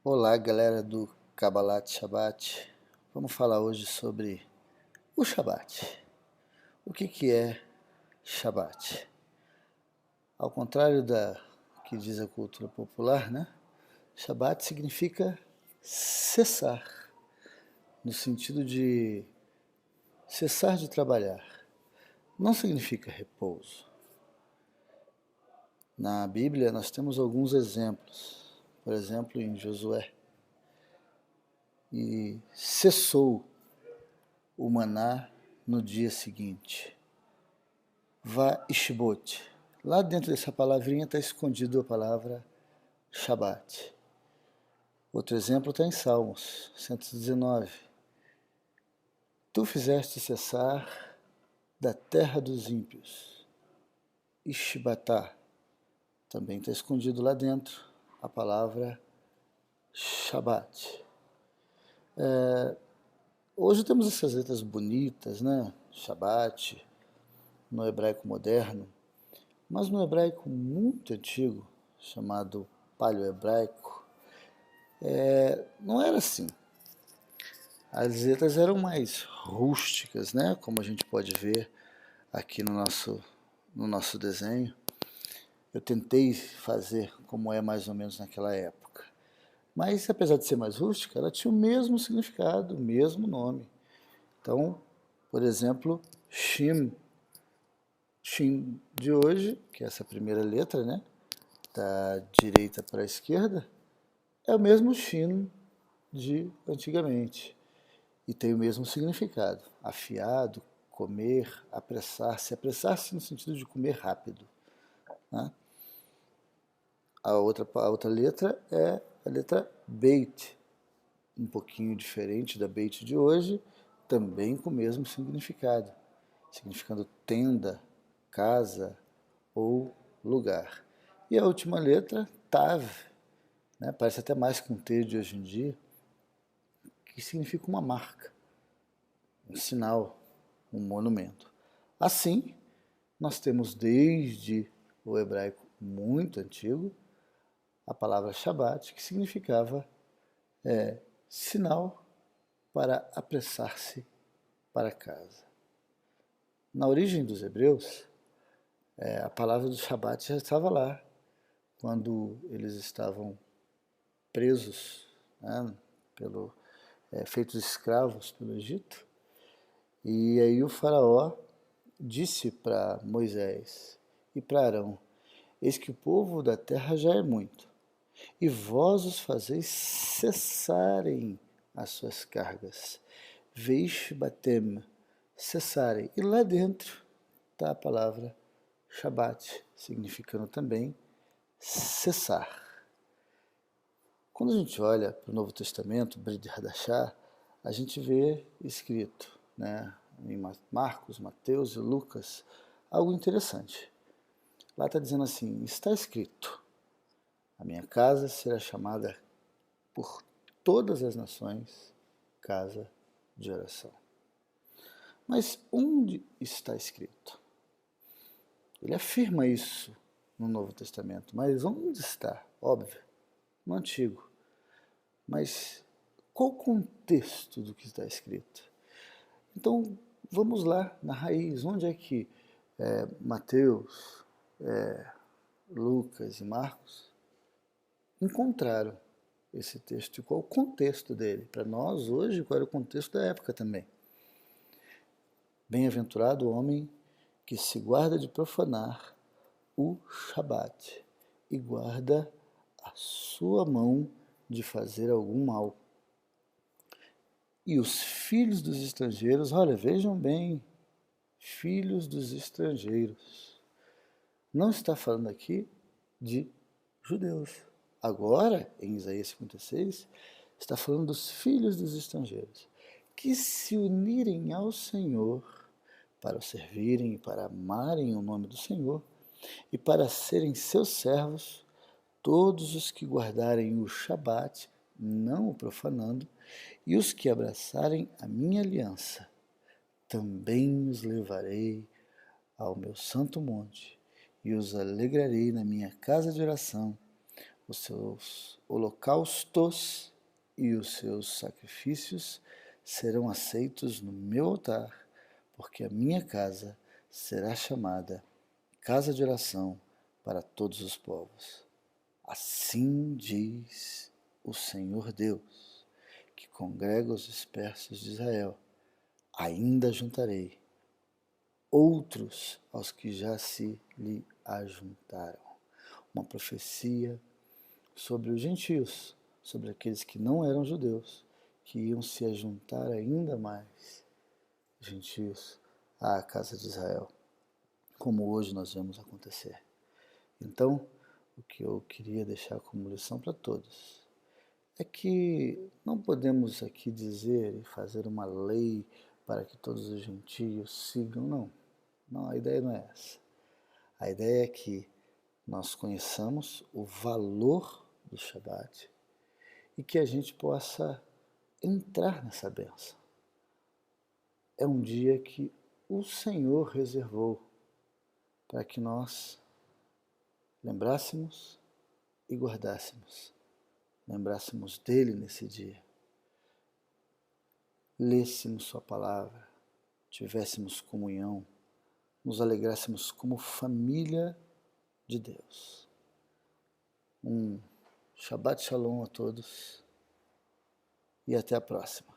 Olá, galera do Kabbalat Shabbat. Vamos falar hoje sobre o Shabbat. O que é Shabbat? Ao contrário da que diz a cultura popular, né? Shabbat significa cessar, no sentido de cessar de trabalhar. Não significa repouso. Na Bíblia nós temos alguns exemplos. Por exemplo, em Josué. E cessou o maná no dia seguinte. Vaishbot. Lá dentro dessa palavrinha está escondido a palavra Shabbat. Outro exemplo está em Salmos 119. Tu fizeste cessar da terra dos ímpios. Ishbatá. Também está escondido lá dentro a palavra Shabbat. Hoje temos essas letras bonitas, né? Shabbat, no hebraico moderno, mas no hebraico muito antigo, chamado paleo-hebraico, não era assim. As letras eram mais rústicas, né? Como a gente pode ver aqui no nosso desenho. Eu tentei fazer como é mais ou menos naquela época. Mas, apesar de ser mais rústica, ela tinha o mesmo significado, o mesmo nome. Então, por exemplo, Shin de hoje, que é essa primeira letra, né? Da direita para a esquerda, é o mesmo Shin de antigamente. E tem o mesmo significado. Afiado, comer, apressar-se. Apressar-se no sentido de comer rápido. Né? A outra letra é a letra Beit, um pouquinho diferente da Beit de hoje, também com o mesmo significado, significando tenda, casa ou lugar. E a última letra, Tav, né? Parece até mais com o T de hoje em dia, que significa uma marca, um sinal, um monumento. Assim, nós temos desde o hebraico muito antigo a palavra Shabbat, que significava sinal para apressar-se para casa. Na origem dos hebreus, a palavra do Shabbat já estava lá, quando eles estavam presos, né, feitos escravos pelo Egito. E aí o faraó disse para Moisés e para Arão: eis que o povo da terra já é muito, e vós os fazeis cessarem as suas cargas. Veish batem, cessarem. E lá dentro está a palavra Shabbat, significando também cessar. Quando a gente olha para o Novo Testamento, Brit Hadashah, a gente vê escrito, né, em Marcos, Mateus e Lucas, algo interessante. Lá está dizendo assim: está escrito, a minha casa será chamada por todas as nações casa de oração. Mas onde está escrito? Ele afirma isso no Novo Testamento, mas onde está? Óbvio, no Antigo. Mas qual o contexto do que está escrito? Então, vamos lá na raiz. Onde é que Mateus, Lucas e Marcos encontraram esse texto? E qual o contexto dele? Para nós, hoje, qual era o contexto da época também? Bem-aventurado o homem que se guarda de profanar o Shabat e guarda a sua mão de fazer algum mal. E os filhos dos estrangeiros, olha, vejam bem, filhos dos estrangeiros. Não está falando aqui de judeus. Agora, em Isaías 56, está falando dos filhos dos estrangeiros, que se unirem ao Senhor para o servirem e para amarem o nome do Senhor e para serem seus servos, todos os que guardarem o Shabat, não o profanando, e os que abraçarem a minha aliança, também os levarei ao meu santo monte e os alegrarei na minha casa de oração, os seus holocaustos e os seus sacrifícios serão aceitos no meu altar, porque a minha casa será chamada casa de oração para todos os povos. Assim diz o Senhor Deus, que congrega os dispersos de Israel. Ainda juntarei outros aos que já se lhe ajuntaram. Uma profecia sobre os gentios, sobre aqueles que não eram judeus, que iam se ajuntar ainda mais, gentios, à casa de Israel, como hoje nós vemos acontecer. Então, o que eu queria deixar como lição para todos é que não podemos aqui dizer e fazer uma lei para que todos os gentios sigam, não. Não, a ideia não é essa. A ideia é que nós conheçamos o valor do Shabat e que a gente possa entrar nessa bênção. É um dia que o Senhor reservou para que nós lembrássemos e guardássemos. Lembrássemos dele nesse dia. Lêssemos sua palavra, tivéssemos comunhão, nos alegrássemos como família de Deus. Um Shabbat Shalom a todos e até a próxima.